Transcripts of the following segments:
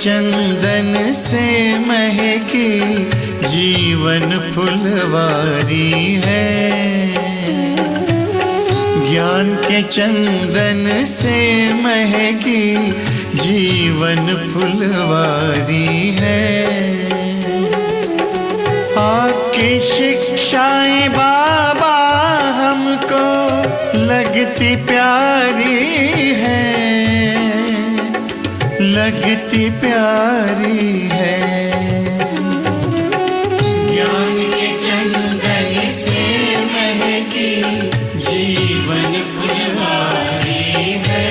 चंदन से महकी जीवन फुलवारी है। ज्ञान के चंदन से महकी जीवन फुलवारी है। आपकी शिक्षाएं बाबा हमको लगती प्यारी है, लगती प्यारी है। ज्ञान के चंदन से महकी जीवन फुलवारी है।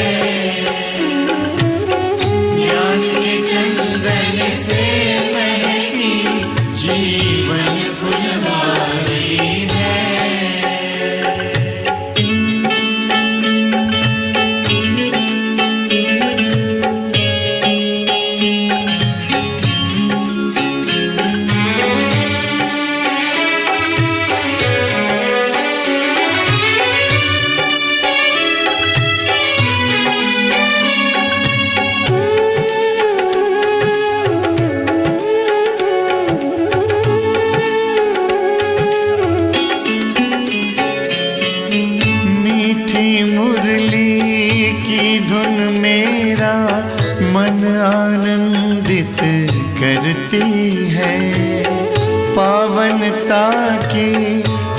ज्ञान के चंदन से महकी जीवन फुलवारी है। मुरली की धुन मेरा मन आनंदित करती है। पावनता की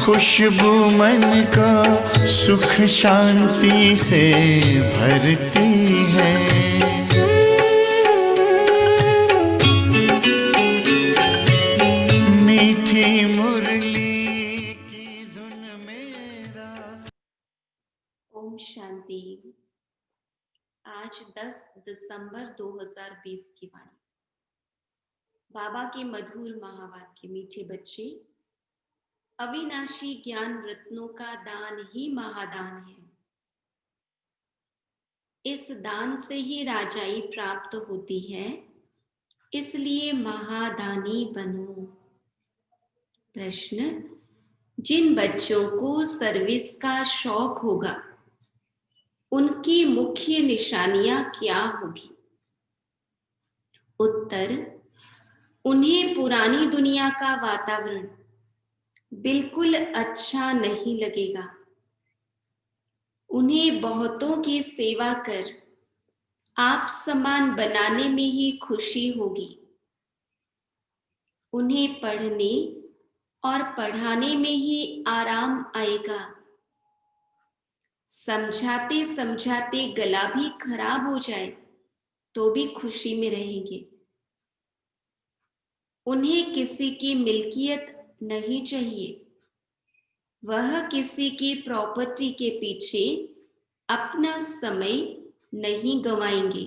खुशबू मन को सुख शांति से भरती है। मीठी मुरली की धुन मेरा। ओम शांति। आज 10 दिसंबर 2020 की वाणी। बाबा के मधुर महावाक्य। मीठे बच्चे, अविनाशी ज्ञान रत्नों का दान ही महादान है। इस दान से ही राजाई प्राप्त होती है, इसलिए महादानी बनो। प्रश्न, जिन बच्चों को सर्विस का शौक होगा उनकी मुख्य निशानियां क्या होगी? उत्तर, उन्हें पुरानी दुनिया का वातावरण बिल्कुल अच्छा नहीं लगेगा। उन्हें बहुतों की सेवा कर आप समान बनाने में ही खुशी होगी। उन्हें पढ़ने और पढ़ाने में ही आराम आएगा। समझाते समझाते गला भी खराब हो जाए तो भी खुशी में रहेंगे। उन्हें किसी की मिल्कियत नहीं चाहिए। वह किसी की प्रॉपर्टी के पीछे अपना समय नहीं गंवाएंगे।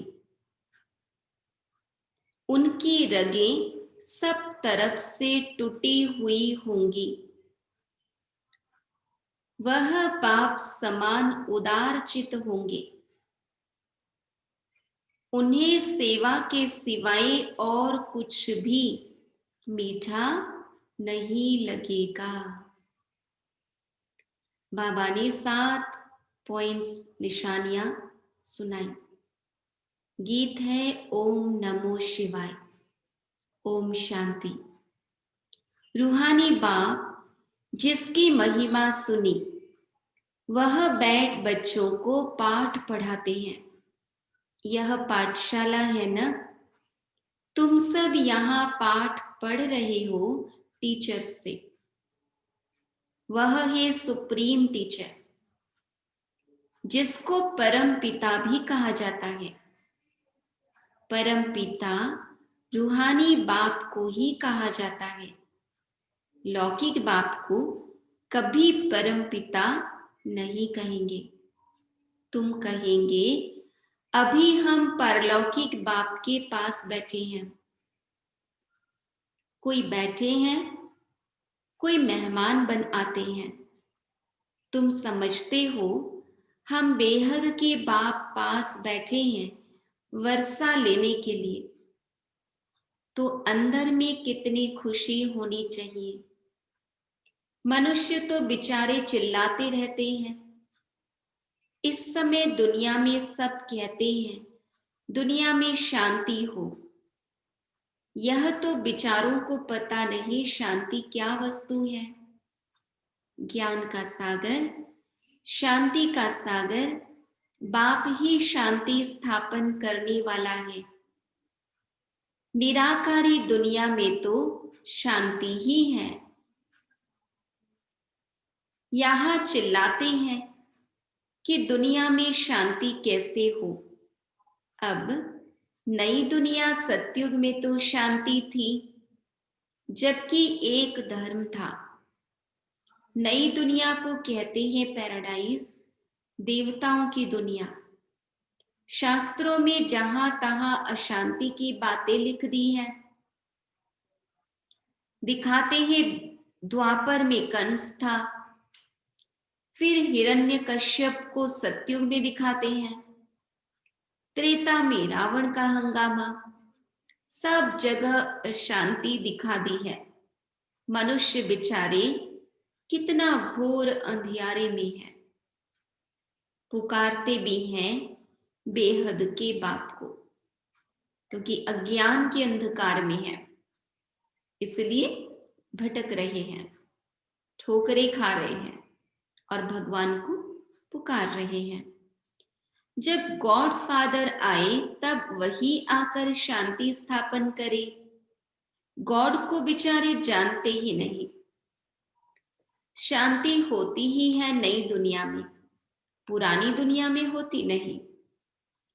उनकी रगें सब तरफ से टूटी हुई होंगी। वह बाप समान उदार चित होंगे। उन्हें सेवा के सिवाय और कुछ भी मीठा नहीं लगेगा। बाबा ने 7 पॉइंट्स निशानियां सुनाई। गीत है ओम नमो शिवाय। ओम शांति। रूहानी बाप जिसकी महिमा सुनी वह बैठ बच्चों को पाठ पढ़ाते हैं। यह पाठशाला है ना? तुम सब यहाँ पाठ पढ़ रहे हो टीचर से। वह है सुप्रीम टीचर, जिसको परम पिता भी कहा जाता है। परम पिता रूहानी बाप को ही कहा जाता है। लौकिक बाप को कभी परम पिता नहीं कहेंगे। तुम कहेंगे अभी हम परलौकिक बाप के पास बैठे हैं। कोई बैठे हैं, कोई मेहमान बन आते हैं। तुम समझते हो हम बेहद के बाप पास बैठे हैं वर्षा लेने के लिए, तो अंदर में कितनी खुशी होनी चाहिए। मनुष्य तो बेचारे चिल्लाते रहते हैं। इस समय दुनिया में सब कहते हैं दुनिया में शांति हो, यह तो विचारों को पता नहीं शांति क्या वस्तु है। ज्ञान का सागर, शांति का सागर बाप ही शांति स्थापन करने वाला है। निराकारी दुनिया में तो शांति ही है। यहां चिल्लाते हैं कि दुनिया में शांति कैसे हो। अब नई दुनिया सतयुग में तो शांति थी, जबकि एक धर्म था। नई दुनिया को कहते हैं पैराडाइज, देवताओं की दुनिया। शास्त्रों में जहां तहां अशांति की बातें लिख दी हैं। दिखाते हैं द्वापर में कंस था, फिर हिरण्यकश्यप को सतयुग में दिखाते हैं, त्रेता में रावण का हंगामा। सब जगह अशांति दिखा दी है। मनुष्य बेचारे कितना घोर अंधियारे में है। पुकारते भी हैं बेहद के बाप को, क्योंकि अज्ञान के अंधकार में है, इसलिए भटक रहे हैं, ठोकरें खा रहे हैं और भगवान को पुकार रहे हैं। जब गॉड फादर आए तब वही आकर शांति स्थापन करे। गॉड को बेचारे जानते ही नहीं। शांति होती ही है नई दुनिया में, पुरानी दुनिया में होती नहीं।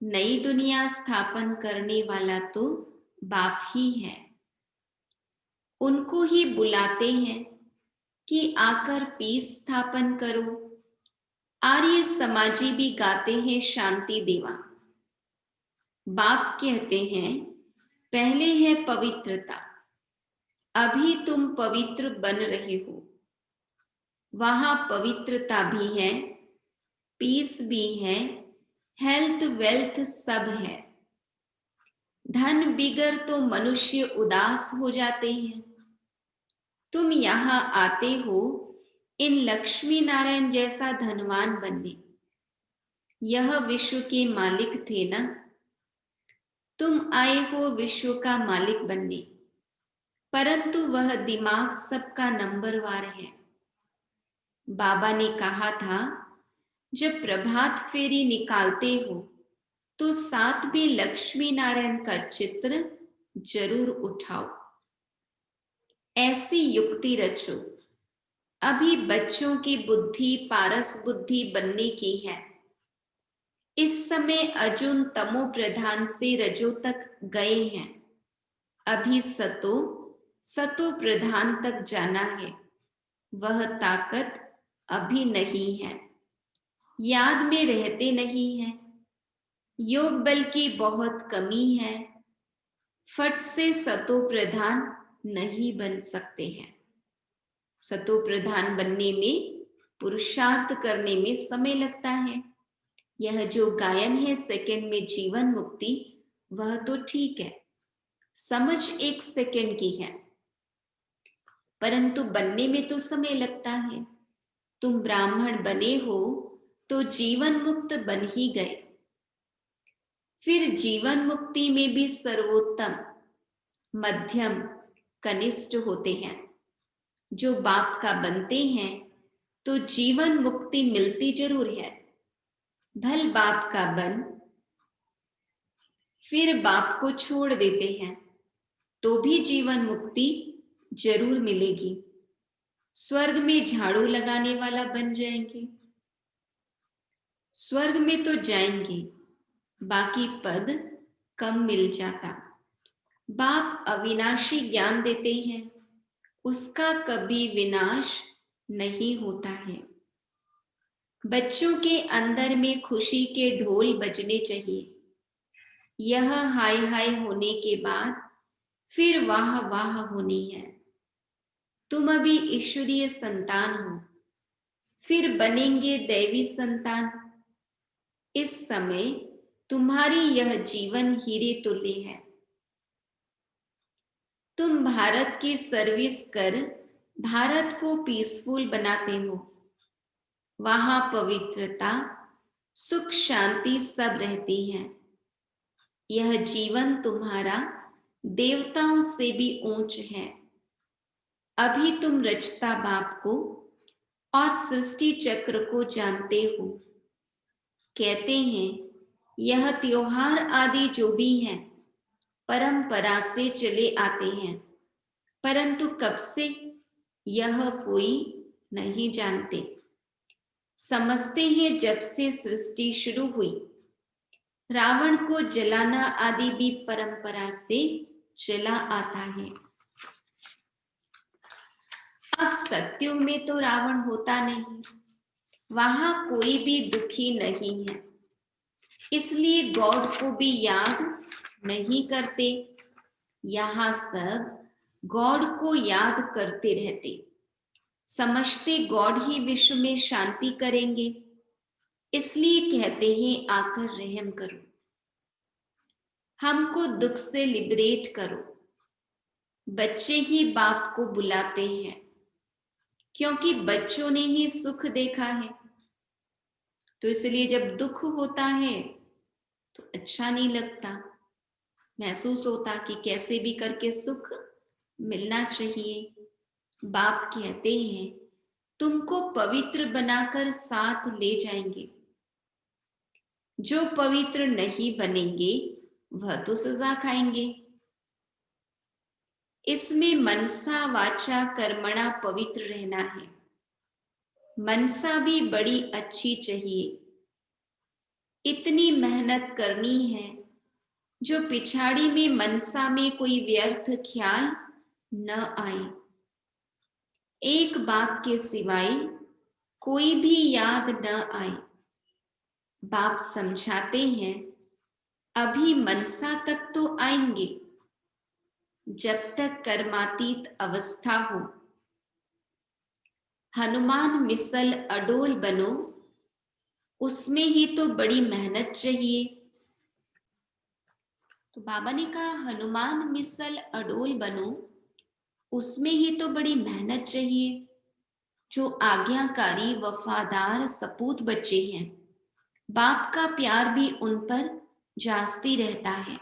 नई दुनिया स्थापन करने वाला तो बाप ही है। उनको ही बुलाते हैं कि आकर पीस स्थापन करो। आर्य समाजी भी गाते हैं शांति देवा। बाप कहते हैं पहले है पवित्रता, अभी तुम पवित्र बन रहे हो। वहां पवित्रता भी है, पीस भी है, हेल्थ वेल्थ सब है। धन बिगर तो मनुष्य उदास हो जाते हैं। तुम यहां आते हो इन लक्ष्मी नारायण जैसा धनवान बनने। यह विश्व के मालिक थे ना, तुम आए हो विश्व का मालिक बनने, परंतु वह दिमाग सबका नंबरवार है। बाबा ने कहा था जब प्रभात फेरी निकालते हो तो साथ में लक्ष्मी नारायण का चित्र जरूर उठाओ। ऐसी युक्ति रचो। अभी बच्चों की बुद्धि पारस बुद्धि बनने की है। इस समय अजुन तमो प्रधान से रजो तक गए हैं। अभी सतो प्रधान तक जाना है। वह ताकत अभी नहीं है, याद में रहते नहीं हैं। योग बल की बहुत कमी है। फट से सतो प्रधान नहीं बन सकते हैं। सतो प्रधान बनने में, पुरुषार्थ करने में समय लगता है। यह जो गायन है सेकंड में जीवन मुक्ति, वह तो ठीक है, समझ 1 सेकंड की है, परंतु बनने में तो समय लगता है। तुम ब्राह्मण बने हो तो जीवन मुक्त बन ही गए। फिर जीवन मुक्ति में भी सर्वोत्तम, मध्यम, कनिष्ठ होते हैं। जो बाप का बनते हैं तो जीवन मुक्ति मिलती जरूर है। भल बाप का बन फिर बाप को छोड़ देते हैं तो भी जीवन मुक्ति जरूर मिलेगी। स्वर्ग में झाड़ू लगाने वाला बन जाएंगे, स्वर्ग में तो जाएंगे, बाकी पद कम मिल जाता। बाप अविनाशी ज्ञान देते हैं, उसका कभी विनाश नहीं होता है। बच्चों के अंदर में खुशी के ढोल बजने चाहिए। यह हाय हाय होने के बाद फिर वाह वाह होनी है। तुम अभी ईश्वरीय संतान हो, फिर बनेंगे दैवी संतान। इस समय तुम्हारी यह जीवन हीरे तुल्य है। तुम भारत की सर्विस कर भारत को पीसफुल बनाते हो। वहां पवित्रता, सुख, शांति सब रहती है। यह जीवन तुम्हारा देवताओं से भी ऊंच है। अभी तुम रचता बाप को और सृष्टि चक्र को जानते हो। कहते हैं यह त्योहार आदि जो भी हैं परंपरा से चले आते हैं, परंतु कब से यह कोई नहीं जानते। समझते हैं जब से सृष्टि शुरू हुई। रावण को जलाना आदि भी परंपरा से चला आता है। अब सत्युग में तो रावण होता नहीं, वहां कोई भी दुखी नहीं है, इसलिए गॉड को भी याद नहीं करते। यहाँ सब गॉड को याद करते रहते, समझते गॉड ही विश्व में शांति करेंगे, इसलिए कहते हैं आकर रहम करो, हमको दुख से लिबरेट करो। बच्चे ही बाप को बुलाते हैं, क्योंकि बच्चों ने ही सुख देखा है। तो इसलिए जब दुख होता है तो अच्छा नहीं लगता, महसूस होता कि कैसे भी करके सुख मिलना चाहिए। बाप कहते हैं तुमको पवित्र बनाकर साथ ले जाएंगे। जो पवित्र नहीं बनेंगे वह तो सजा खाएंगे। इसमें मनसा वाचा कर्मणा पवित्र रहना है। मनसा भी बड़ी अच्छी चाहिए। इतनी मेहनत करनी है जो पिछाड़ी में मनसा में कोई व्यर्थ ख्याल न आए। एक बाप के सिवाय कोई भी याद न आए। बाप समझाते हैं अभी मनसा तक तो आएंगे, जब तक कर्मातीत अवस्था हो। हनुमान मिसल अडोल बनो, उसमें ही तो बड़ी मेहनत चाहिए। तो बाबा ने कहा हनुमान मिसल अडोल बनो, उसमें ही तो बड़ी मेहनत चाहिए। जो आज्ञाकारी वफादार सपूत बच्चे हैं, बाप का प्यार भी उन पर जास्ती रहता है।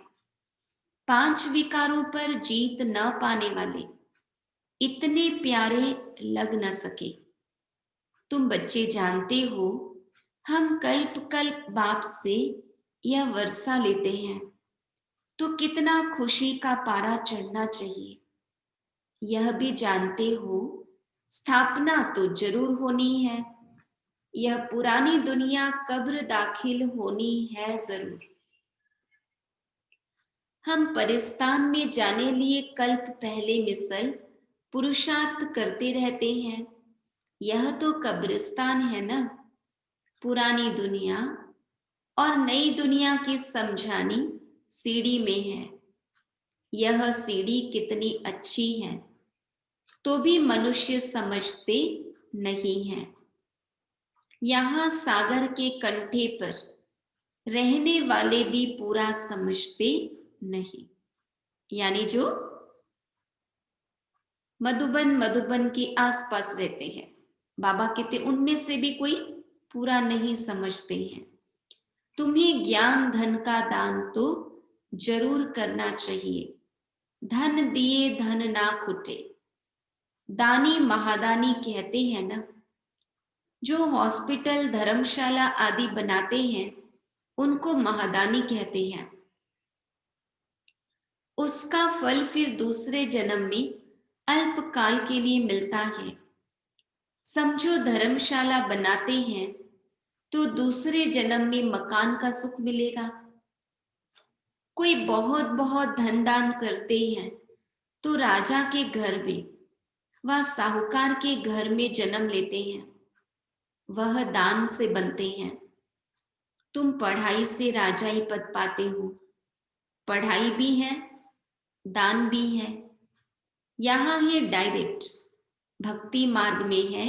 5 विकारों पर जीत न पाने वाले इतने प्यारे लग न सके। तुम बच्चे जानते हो हम कल्प कल्प बाप से यह वर्षा लेते हैं, तो कितना खुशी का पारा चढ़ना चाहिए। यह भी जानते हो स्थापना तो जरूर होनी है। यह पुरानी दुनिया कब्र दाखिल होनी है जरूर। हम परिस्तान में जाने लिए कल्प पहले मिसल पुरुषार्थ करते रहते हैं। यह तो कब्रिस्तान है ना। पुरानी दुनिया और नई दुनिया की समझानी सीढ़ी में है। यह सीढ़ी कितनी अच्छी है तो भी मनुष्य समझते नहीं है। यहाँ सागर के कंठे पर रहने वाले भी पूरा समझते नहीं। यानी जो मधुबन के आसपास रहते हैं, बाबा कहते उनमें से भी कोई पूरा नहीं समझते हैं। तुम्हें ज्ञान धन का दान तो जरूर करना चाहिए। धन दिए धन ना खुटे, दानी महादानी कहते हैं ना। जो हॉस्पिटल धर्मशाला आदि बनाते हैं उनको महादानी कहते हैं। उसका फल फिर दूसरे जन्म में अल्पकाल के लिए मिलता है। समझो धर्मशाला बनाते हैं तो दूसरे जन्म में मकान का सुख मिलेगा। कोई बहुत बहुत धन दान करते हैं तो राजा के घर में व साहूकार के घर में जन्म लेते हैं, वह दान से बनते हैं। तुम पढ़ाई से राजाई पद पाते हो, पढ़ाई भी है दान भी है। यहाँ है डायरेक्ट, भक्ति मार्ग में है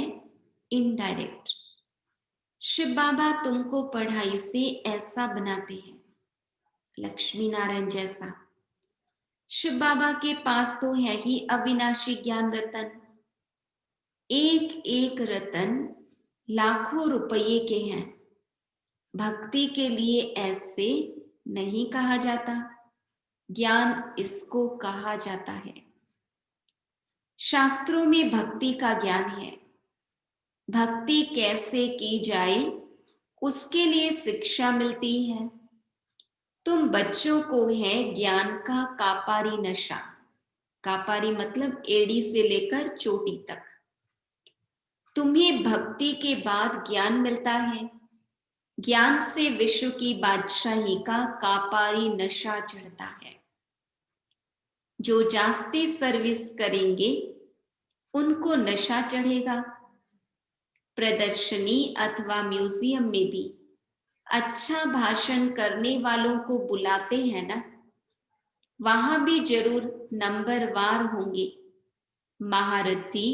इनडायरेक्ट। शिव बाबा तुमको पढ़ाई से ऐसा बनाते हैं, लक्ष्मी नारायण जैसा। शिव बाबा के पास तो है ही अविनाशी ज्ञान रतन। एक एक रतन लाखों रुपये के हैं। भक्ति के लिए ऐसे नहीं कहा जाता। ज्ञान इसको कहा जाता है। शास्त्रों में भक्ति का ज्ञान है। भक्ति कैसे की जाए उसके लिए शिक्षा मिलती है। तुम बच्चों को है ज्ञान का कापारी नशा। कापारी मतलब एड़ी से लेकर चोटी तक। तुम्हें भक्ति के बाद ज्ञान मिलता है। ज्ञान से विश्व की बादशाही का कापारी नशा चढ़ता है। जो जास्ती सर्विस करेंगे उनको नशा चढ़ेगा। प्रदर्शनी अथवा म्यूजियम में भी अच्छा भाषण करने वालों को बुलाते हैं ना, वहां भी जरूर नंबरवार होंगे। महारथी,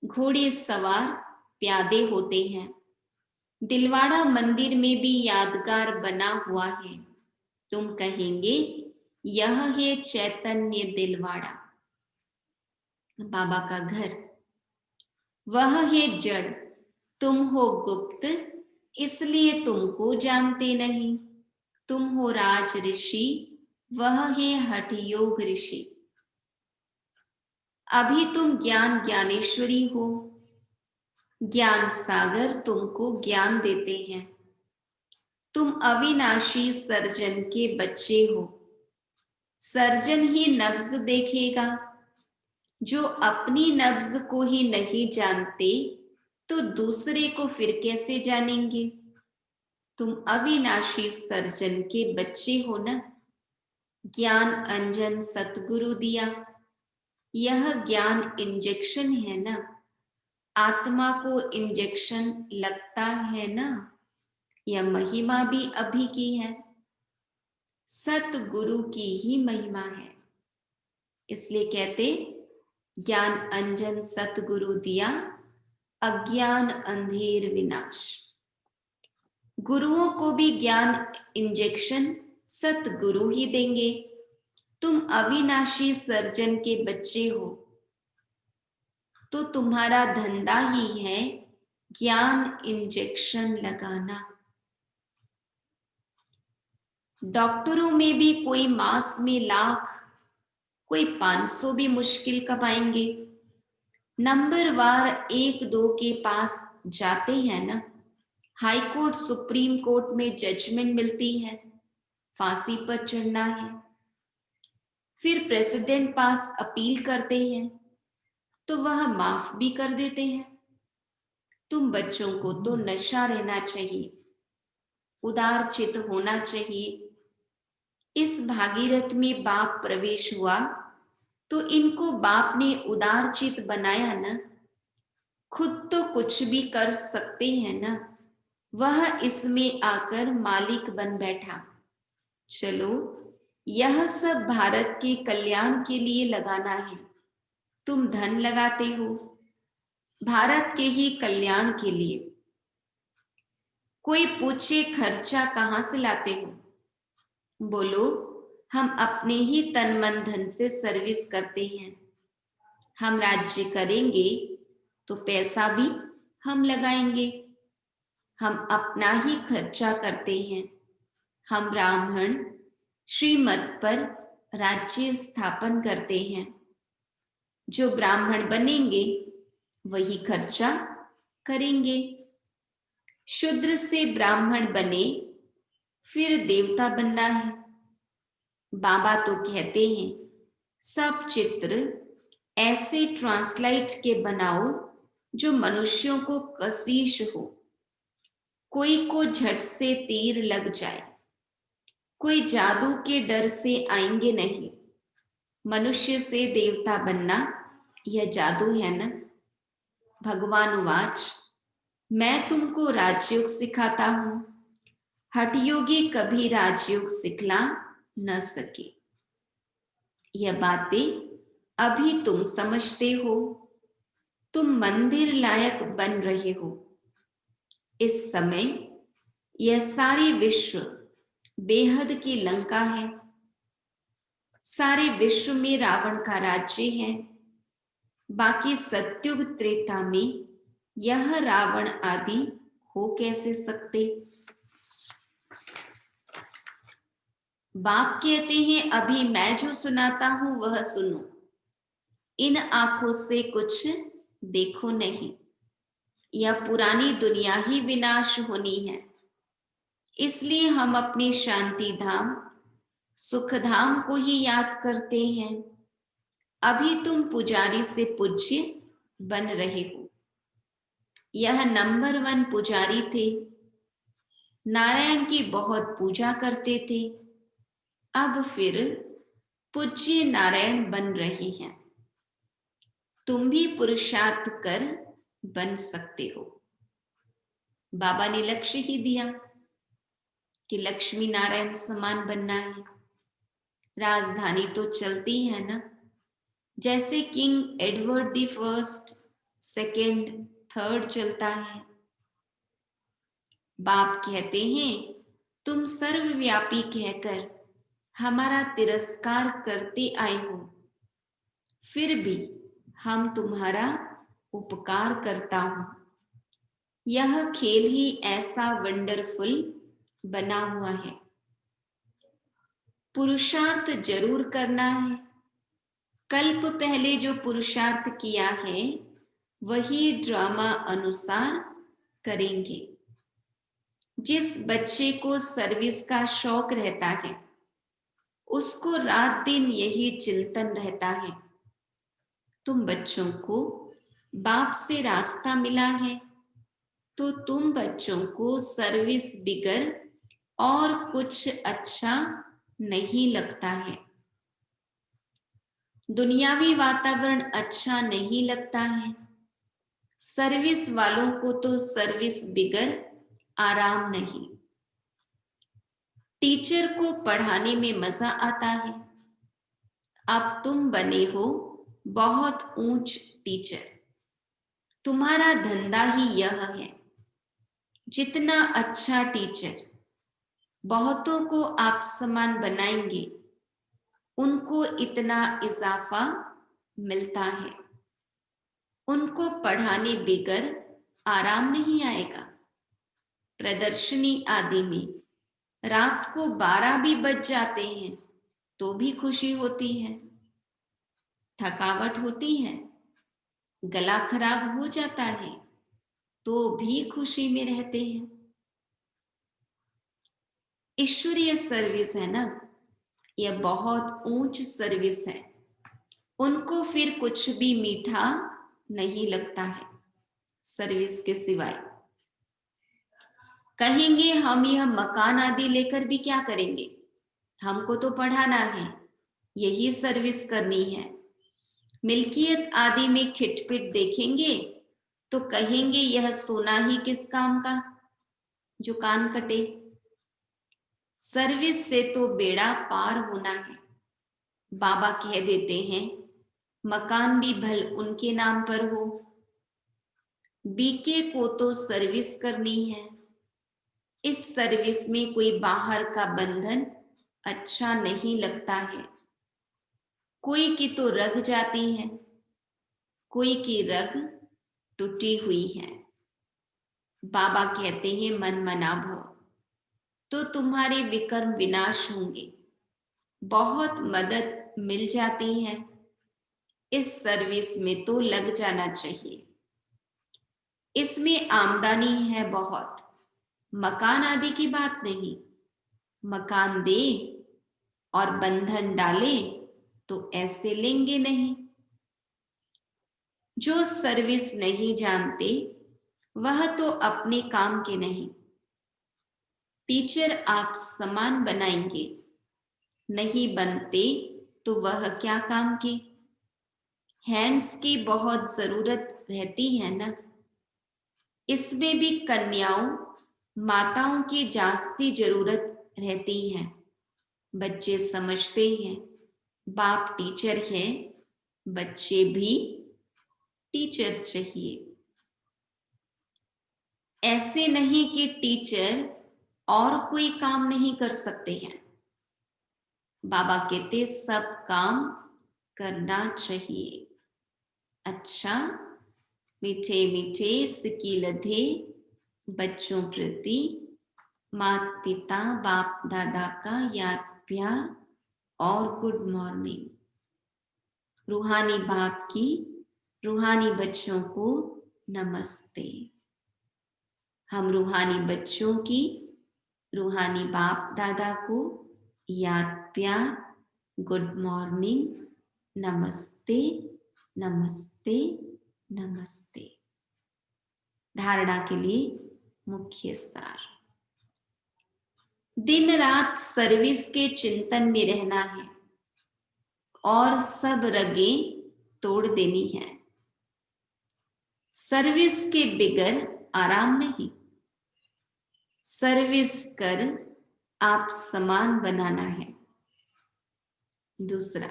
घोड़े सवार, प्यादे होते हैं। दिलवाड़ा मंदिर में भी यादगार बना हुआ है। तुम कहेंगे यह है चैतन्य दिलवाड़ा, बाबा का घर। वह है जड़, तुम हो गुप्त, इसलिए तुमको जानते नहीं। तुम हो राज ऋषि, वह है हठ योग ऋषि। अभी तुम ज्ञान ज्ञानेश्वरी हो। ज्ञान सागर तुमको ज्ञान देते हैं। तुम अविनाशी सर्जन के बच्चे हो। सर्जन ही नब्ज देखेगा। जो अपनी नब्ज को ही नहीं जानते तो दूसरे को फिर कैसे जानेंगे। तुम अविनाशी सर्जन के बच्चे हो ना। ज्ञान अंजन सतगुरु दिया। यह ज्ञान इंजेक्शन है ना। आत्मा को इंजेक्शन लगता है ना। यह महिमा भी अभी की है। सतगुरु की ही महिमा है। इसलिए कहते ज्ञान अंजन सतगुरु दिया, अज्ञान अंधेर विनाश। गुरुओं को भी ज्ञान इंजेक्शन सतगुरु ही देंगे। तुम अविनाशी सर्जन के बच्चे हो तो तुम्हारा धंधा ही है ज्ञान इंजेक्शन लगाना। डॉक्टरों में भी कोई मास में लाख, कोई 500 भी मुश्किल कमाएंगे। नंबरवार 1-2 के पास जाते हैं ना। हाई कोर्ट सुप्रीम कोर्ट में जजमेंट मिलती है, फांसी पर चढ़ना है। फिर प्रेसिडेंट पास अपील करते हैं तो वह माफ भी कर देते हैं। तुम बच्चों को तो नशा रहना चाहिए, उदार चित होना चाहिए। इस भागीरथ में बाप प्रवेश हुआ तो इनको बाप ने उदार चित बनाया ना। खुद तो कुछ भी कर सकते हैं ना, वह इसमें आकर मालिक बन बैठा। चलो यह सब भारत के कल्याण के लिए लगाना है। तुम धन लगाते हो भारत के ही कल्याण के लिए। कोई पूछे खर्चा कहां से लाते हो, बोलो हम अपने ही तन मन धन से सर्विस करते हैं। हम राज्य करेंगे तो पैसा भी हम लगाएंगे। हम अपना ही खर्चा करते हैं। हम ब्राह्मण श्रीमत पर राज्य स्थापन करते हैं। जो ब्राह्मण बनेंगे वही खर्चा करेंगे। शूद्र से ब्राह्मण बने फिर देवता बनना है। बाबा तो कहते हैं सब चित्र ऐसे ट्रांसलाइट के बनाओ जो मनुष्यों को कशिश हो। कोई को झट से तीर लग जाए, कोई जादू के डर से आएंगे नहीं। मनुष्य से देवता बनना यह जादू है ना। भगवान वाच, मैं तुमको राजयोग सिखाता हूं। हठयोगी कभी राजयोग सिखला न सके। यह बातें अभी तुम समझते हो। तुम मंदिर लायक बन रहे हो। इस समय यह सारी विश्व बेहद की लंका है। सारे विश्व में रावण का राज्य है। बाकी सत्युग त्रेता में यह रावण आदि हो कैसे सकते। बाप कहते हैं अभी मैं जो सुनाता हूं वह सुनो, इन आंखों से कुछ देखो नहीं, यह पुरानी दुनिया ही विनाश होनी है। इसलिए हम अपने शांति धाम सुख धाम को ही याद करते हैं। अभी तुम पुजारी से पूज्य बन रहे हो। यह नंबर 1 पुजारी थे, नारायण की बहुत पूजा करते थे, अब फिर पूज्य नारायण बन रहे हैं। तुम भी पुरुषार्थ कर बन सकते हो। बाबा ने लक्ष्य ही दिया कि लक्ष्मी नारायण समान बनना है। राजधानी तो चलती है ना, जैसे king Edward the first, second, third चलता है। बाप कहते हैं तुम सर्वव्यापी कहकर हमारा तिरस्कार करते आए हो, फिर भी हम तुम्हारा उपकार करता हूं। यह खेल ही ऐसा वंडरफुल बना हुआ है। पुरुषार्थ जरूर करना है। कल्प पहले जो पुरुषार्थ किया है वही ड्रामा अनुसार करेंगे। जिस बच्चे को सर्विस का शौक रहता है उसको रात दिन यही चिंतन रहता है, तुम बच्चों को बाप से रास्ता मिला है तो तुम बच्चों को सर्विस बिगर और कुछ अच्छा नहीं लगता है। दुनियावी वातावरण अच्छा नहीं लगता है। सर्विस वालों को तो सर्विस बिगर आराम नहीं। टीचर को पढ़ाने में मजा आता है। अब तुम बने हो बहुत ऊंच टीचर। तुम्हारा धंधा ही यह है। जितना अच्छा टीचर बहुतों को आप समान बनाएंगे, उनको इतना इजाफा मिलता है। उनको पढ़ाने बिगर आराम नहीं आएगा। प्रदर्शनी आदि में रात को 12 भी बज जाते हैं तो भी खुशी होती है। थकावट होती है, गला खराब हो जाता है तो भी खुशी में रहते हैं। ईश्वरीय सर्विस है ना, यह बहुत ऊंच सर्विस है। उनको फिर कुछ भी मीठा नहीं लगता है सर्विस के सिवाय। कहेंगे हम यह मकान आदि लेकर भी क्या करेंगे, हमको तो पढ़ाना है, यही सर्विस करनी है। मिल्कियत आदि में खिटपिट देखेंगे तो कहेंगे यह सोना ही किस काम का जो कान कटे। सर्विस से तो बेड़ा पार होना है। बाबा कह देते हैं मकान भी भल उनके नाम पर हो। बीके को तो सर्विस करनी है। इस सर्विस में कोई बाहर का बंधन अच्छा नहीं लगता है। कोई की तो रग जाती है, कोई की रग टूटी हुई है। बाबा कहते हैं मन मना भव, तो तुम्हारे विकर्म विनाश होंगे। बहुत मदद मिल जाती है। इस सर्विस में तो लग जाना चाहिए। इसमें आमदनी है बहुत। मकान आदि की बात नहीं। मकान दे और बंधन डाले तो ऐसे लेंगे नहीं। जो सर्विस नहीं जानते वह तो अपने काम के नहीं। टीचर आप समान बनाएंगे, नहीं बनते तो वह क्या काम के। हैंड्स की बहुत जरूरत रहती है ना। इसमें भी कन्याओं माताओं की जास्ती जरूरत रहती है। बच्चे समझते हैं बाप टीचर है, बच्चे भी टीचर चाहिए। ऐसे नहीं कि टीचर और कोई काम नहीं कर सकते हैं। बाबा कहते सब काम करना चाहिए। अच्छा, मीठे मीठे सिकी लधे बच्चों प्रति माता पिता बाप दादा का याद प्यार और गुड मॉर्निंग। रूहानी बाप की रूहानी बच्चों को नमस्ते। हम रूहानी बच्चों की रूहानी बाप दादा को याद प्यार, गुड मॉर्निंग, नमस्ते नमस्ते नमस्ते। धारणा के लिए मुख्य सार। दिन रात सर्विस के चिंतन में रहना है और सब रगें तोड़ देनी है। सर्विस के बिगर आराम नहीं। सर्विस कर आप समान बनाना है। दूसरा,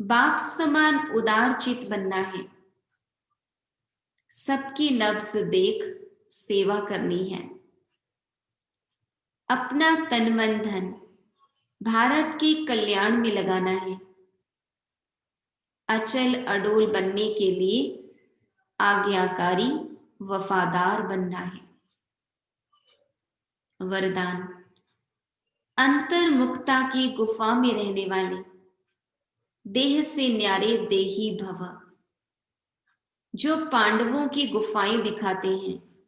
बाप समान उदार चित बनना है। सबकी नब्ज देख सेवा करनी है। अपना तन मन धन भारत के कल्याण में लगाना है। अचल अडोल बनने के लिए आज्ञाकारी वफादार बनना है। वरदान, अंतर्मुखता की गुफा में रहने वाले देह से न्यारे देही भव। जो पांडवों की गुफाएं दिखाते हैं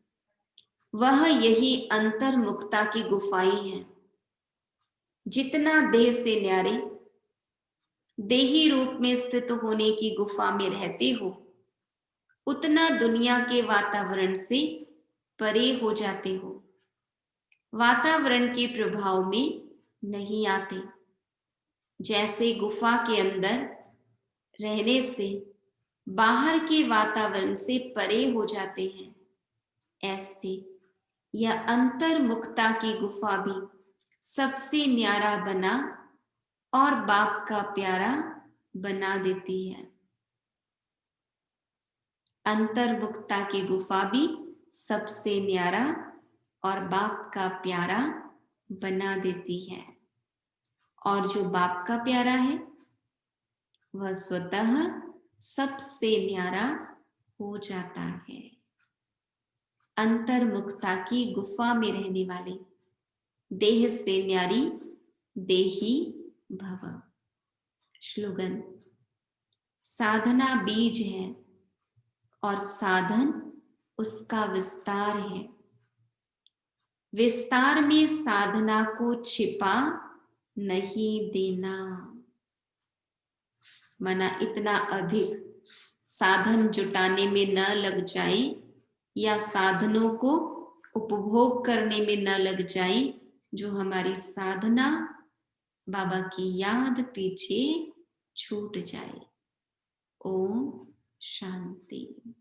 वह यही अंतर्मुखता की गुफाएं हैं। जितना देह से न्यारे देही रूप में स्थित होने की गुफा में रहते हो उतना दुनिया के वातावरण से परे हो जाते हो। वातावरण के प्रभाव में नहीं आते। जैसे गुफा के अंदर रहने से बाहर के वातावरण से परे हो जाते हैं, ऐसे यह अंतर्मुखता की गुफा भी सबसे न्यारा बना और बाप का प्यारा बना देती है। अंतर्मुखता की गुफा भी सबसे न्यारा और बाप का प्यारा बना देती है। और जो बाप का प्यारा है वह स्वतः सबसे न्यारा हो जाता है। अंतर्मुखता की गुफा में रहने वाले देह से न्यारी देही भव। श्लोगन, साधना बीज है और साधन उसका विस्तार है। विस्तार में साधना को छिपा नहीं देना। मना इतना अधिक साधन जुटाने में न लग जाए या साधनों को उपभोग करने में न लग जाए जो हमारी साधना बाबा की याद पीछे छूट जाए। ओम शांति।